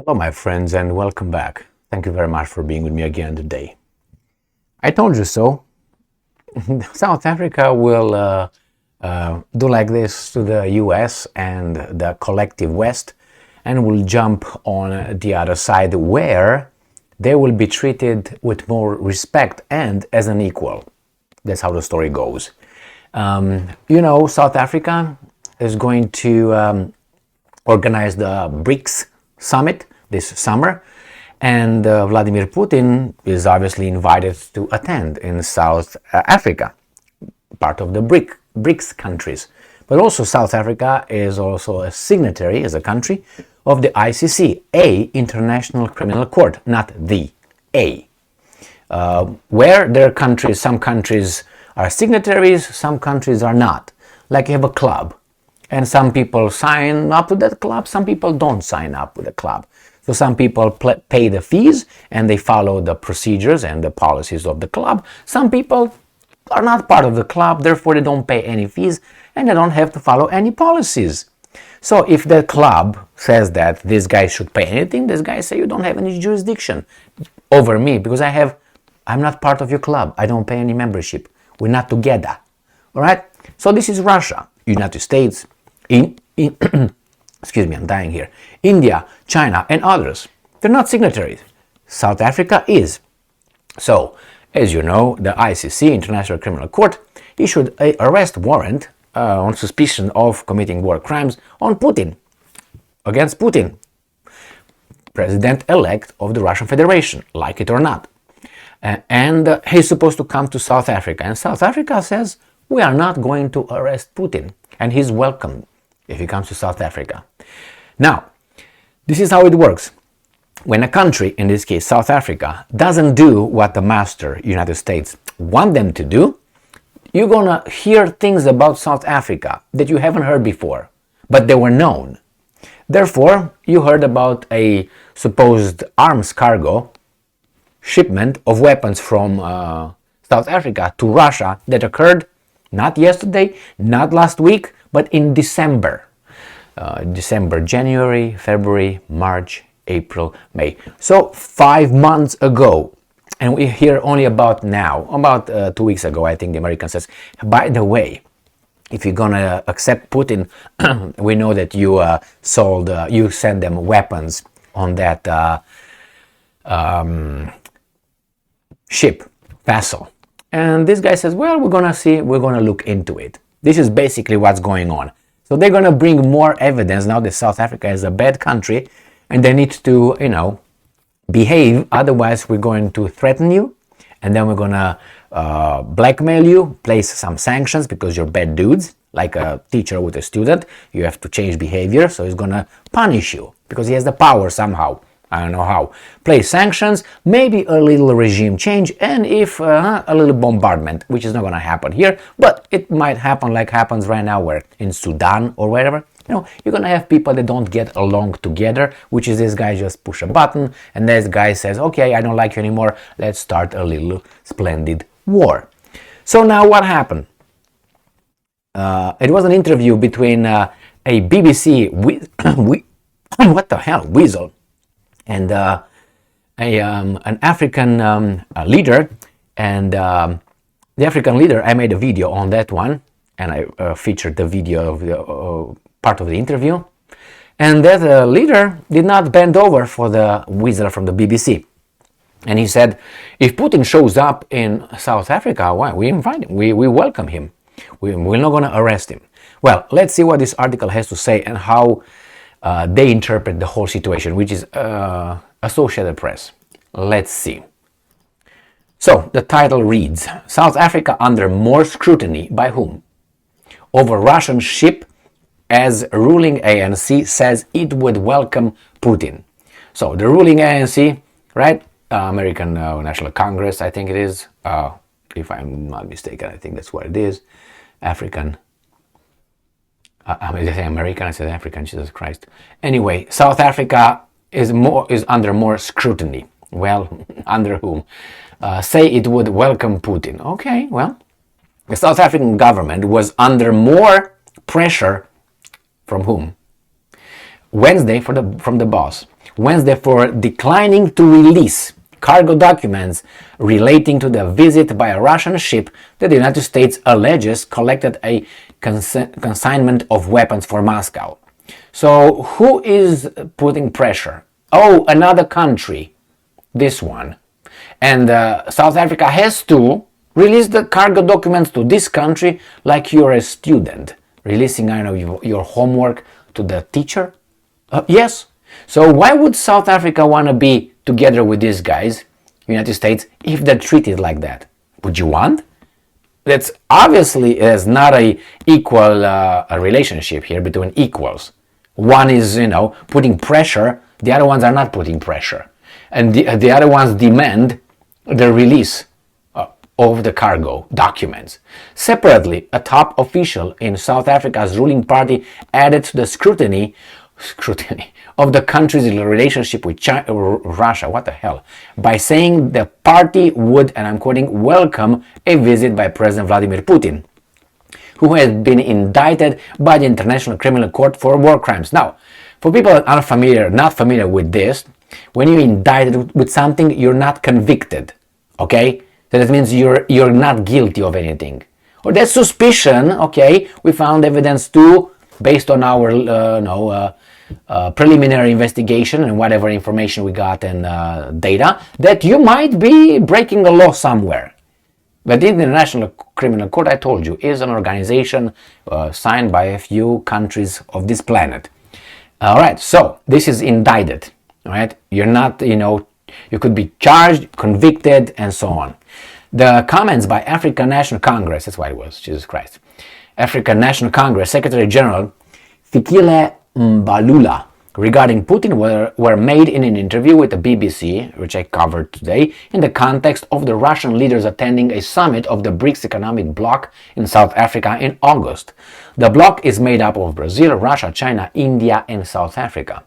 Hello, my friends, and welcome back. Thank you very much for being with me again today. I told you so. South Africa will do like this to the US and the collective West and will jump on the other side where they will be treated with more respect and as an equal. That's how the story goes. South Africa is going to organize the BRICS summit this summer, and Vladimir Putin is obviously invited to attend in South Africa, part of the BRICS countries. But also South Africa is also a signatory, as a country, of the ICC, a International Criminal Court, not the A. Where there are countries, some countries are signatories, some countries are not. Like you have a club, and some people sign up to that club, some people don't sign up with the club. So some people pay the fees and they follow the procedures and the policies of the club. Some people are not part of the club, therefore they don't pay any fees and they don't have to follow any policies. So if the club says that this guy should pay anything, this guy say you don't have any jurisdiction over me because I'm not part of your club. I don't pay any membership. We're not together. All right? So this is Russia, United States, excuse me, I'm dying here. India, China, and others. They're not signatories. South Africa is. So, as you know, the ICC, International Criminal Court, issued an arrest warrant on suspicion of committing war crimes on Putin, against Putin, president-elect of the Russian Federation, like it or not. And he's supposed to come to South Africa. And South Africa says, we are not going to arrest Putin. And he's welcome if he comes to South Africa. Now, this is how it works. When a country, in this case South Africa, doesn't do what the master, United States, want them to do, you're gonna hear things about South Africa that you haven't heard before, but they were known. Therefore, you heard about a supposed arms cargo shipment of weapons from South Africa to Russia that occurred not yesterday, not last week, but in December. January, February, March, April, May. So 5 months ago. And we hear only about now, about 2 weeks ago, I think the American says, by the way, if you're gonna accept Putin, we know that you you send them weapons on that ship, vessel. And this guy says, well, we're gonna look into it. This is basically what's going on. So they're gonna bring more evidence now that South Africa is a bad country and they need to, behave, otherwise we're going to threaten you and then we're gonna blackmail you, place some sanctions because you're bad dudes, like a teacher with a student. You have to change behavior, so he's gonna punish you because he has the power somehow. I don't know how. Place sanctions, maybe a little regime change, and if a little bombardment, which is not going to happen here, but it might happen like happens right now, where in Sudan or wherever. You're going to have people that don't get along together, which is this guy just push a button, and this guy says, okay, I don't like you anymore, let's start a little splendid war. So now what happened? It was an interview between a BBC, what the hell, weasel, and an African leader, and the African leader, I made a video on that one, and I featured the video of the part of the interview, and that leader did not bend over for the weasel from the BBC, and he said, if Putin shows up in South Africa, why? We invite him, we welcome him, we're not going to arrest him. Well, let's see what this article has to say and how they interpret the whole situation, which is Associated Press. Let's see. So the title reads, South Africa under more scrutiny by whom? Over Russian ship as ruling ANC says it would welcome Putin. So the ruling ANC, right? American National Congress, I think it is. If I'm not mistaken, I think that's what it is. African. Did I say American? I said African, Jesus Christ. Anyway, South Africa is under more scrutiny. Well, under whom? Say it would welcome Putin. Okay, well, the South African government was under more pressure from whom? Wednesday from the boss. Wednesday for declining to release cargo documents relating to the visit by a Russian ship that the United States alleges collected a consignment of weapons for Moscow. So who is putting pressure? Oh, another country. This one. And South Africa has to release the cargo documents to this country like you're a student. Releasing, I don't know, your homework to the teacher? Yes. So why would South Africa want to be together with these guys, United States, if they're treated like that? Would you want? That's obviously is not a equal a relationship here between equals. One is, putting pressure. The other ones are not putting pressure. And the other ones demand the release of the cargo documents. Separately, a top official in South Africa's ruling party added to the scrutiny of the country's relationship with Russia, what the hell, by saying the party would, and I'm quoting, welcome a visit by President Vladimir Putin, who has been indicted by the International Criminal Court for war crimes. Now, for people that are not familiar with this, when you're indicted with something, you're not convicted, okay? So that means you're not guilty of anything. Or that suspicion, okay, we found evidence too, based on our preliminary investigation and whatever information we got and data, that you might be breaking the law somewhere. But the International Criminal Court, I told you, is an organization signed by a few countries of this planet. All right, so this is indicted. All right, you're not, you could be charged, convicted, and so on. The comments by African National Congress, that's what it was, Jesus Christ. African National Congress Secretary General Fikile Mbalula regarding Putin were made in an interview with the BBC, which I covered today, in the context of the Russian leaders attending a summit of the BRICS economic bloc in South Africa in August. The bloc is made up of Brazil, Russia, China, India, and South Africa.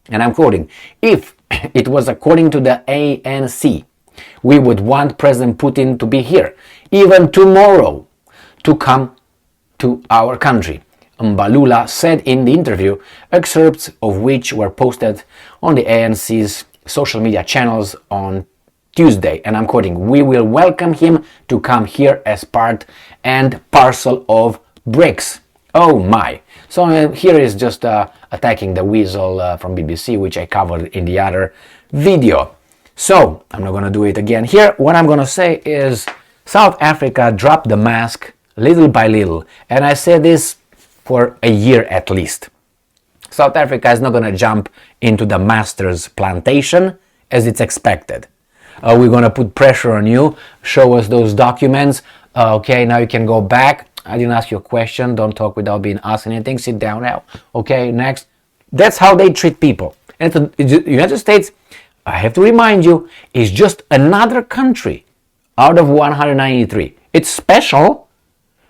And I'm quoting, if it was according to the ANC, we would want President Putin to be here, even tomorrow, to come to our country, Mbalula said in the interview, excerpts of which were posted on the ANC's social media channels on Tuesday. And I'm quoting, we will welcome him to come here as part and parcel of BRICS. Oh my. So here is just attacking the weasel from BBC, which I covered in the other video. So I'm not going to do it again here. What I'm going to say is South Africa dropped the mask little by little. And I say this for a year at least. South Africa is not going to jump into the master's plantation as it's expected. We're going to put pressure on you, show us those documents. Okay, now you can go back. I didn't ask you a question. Don't talk without being asked anything. Sit down now. Okay, next. That's how they treat people. And the United States, I have to remind you, is just another country out of 193. It's special,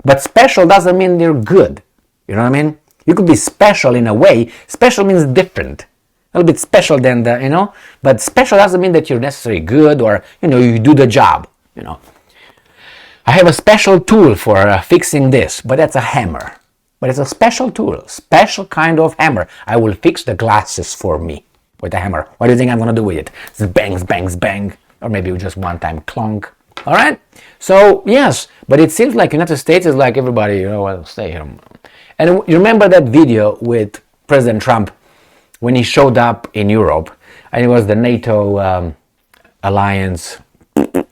but special doesn't mean they're good. You know what I mean? You could be special in a way. Special means different. A little bit special than the, but special doesn't mean that you're necessarily good or, you do the job, I have a special tool for fixing this, but that's a hammer. But it's a special tool, special kind of hammer. I will fix the glasses for me with a hammer. What do you think I'm going to do with it? It's bangs, bangs, bang. Or maybe just one time clunk. All right? So, yes. But it seems like United States is like everybody, stay here. And you remember that video with President Trump when he showed up in Europe, and it was the NATO alliance,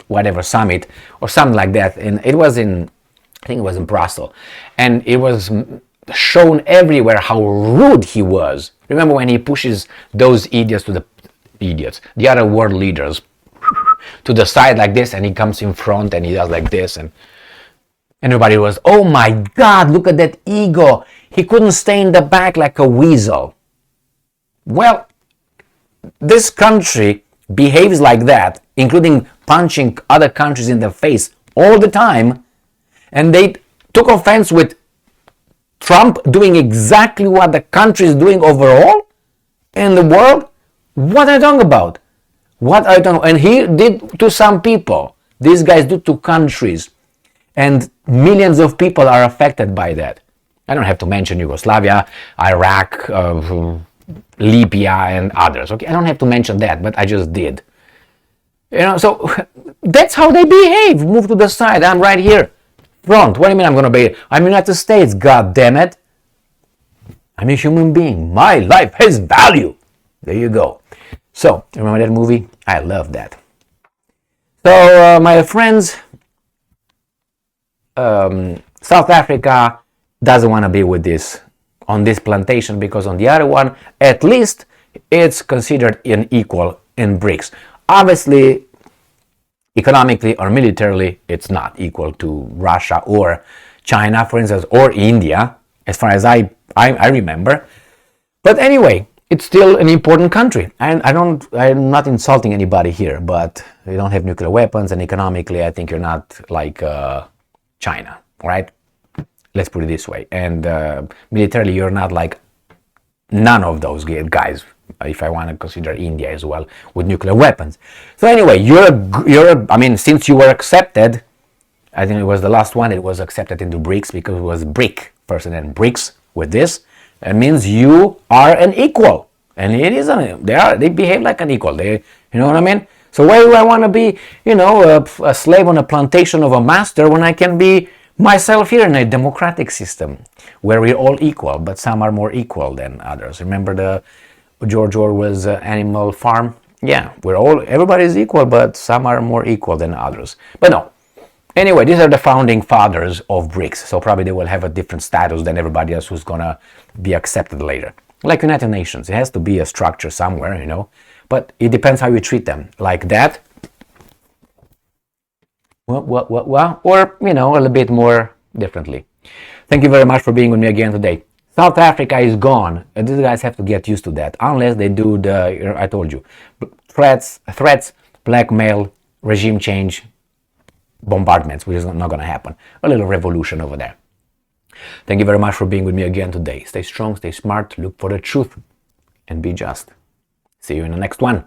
whatever, summit, or something like that. And it was I think it was in Brussels. And it was shown everywhere how rude he was. Remember when he pushes those idiots the other world leaders, to the side like this, and he comes in front and he does like this, and everybody was, oh my God, look at that ego. He couldn't stay in the back like a weasel. Well, this country behaves like that, including punching other countries in the face all the time, and they took offense with Trump doing exactly what the country is doing overall in the world. What are you talking about? And he did to some people. These guys do to countries. And millions of people are affected by that. I don't have to mention Yugoslavia, Iraq, Libya and others. Okay, I don't have to mention that, but I just did. So that's how they behave. Move to the side. I'm right here, front. What do you mean I'm gonna be? I'm United States. God damn it! I'm a human being. My life has value. There you go. So remember that movie? I love that. So my friends, South Africa doesn't want to be with this on this plantation, because on the other one, at least it's considered an equal in BRICS. Obviously, economically or militarily, it's not equal to Russia or China, for instance, or India, as far as I remember. But anyway, it's still an important country. I'm not insulting anybody here, but you don't have nuclear weapons, and economically, I think you're not like China, right? Let's put it this way. And militarily, you're not like none of those guys, if I want to consider India as well, with nuclear weapons. So anyway, since you were accepted, I think it was the last one that was accepted into BRICS, because it was BRIC first and then BRICS with this. It means you are an equal, and it is they behave like an equal. You know what I mean? So why do I want to be, a slave on a plantation of a master when I can be myself here in a democratic system where we're all equal, but some are more equal than others? Remember the George Orwell's Animal Farm? Yeah, everybody's equal, but some are more equal than others. But no. Anyway, these are the founding fathers of BRICS, so probably they will have a different status than everybody else who's gonna be accepted later. Like United Nations, it has to be a structure somewhere, but it depends how you treat them. Like that, or a little bit more differently. Thank you very much for being with me again today. South Africa is gone, and these guys have to get used to that, unless they do I told you, threats, blackmail, regime change, bombardments, which is not going to happen. A little revolution over there. Thank you very much for being with me again today. Stay strong, stay smart, look for the truth, and be just. See you in the next one.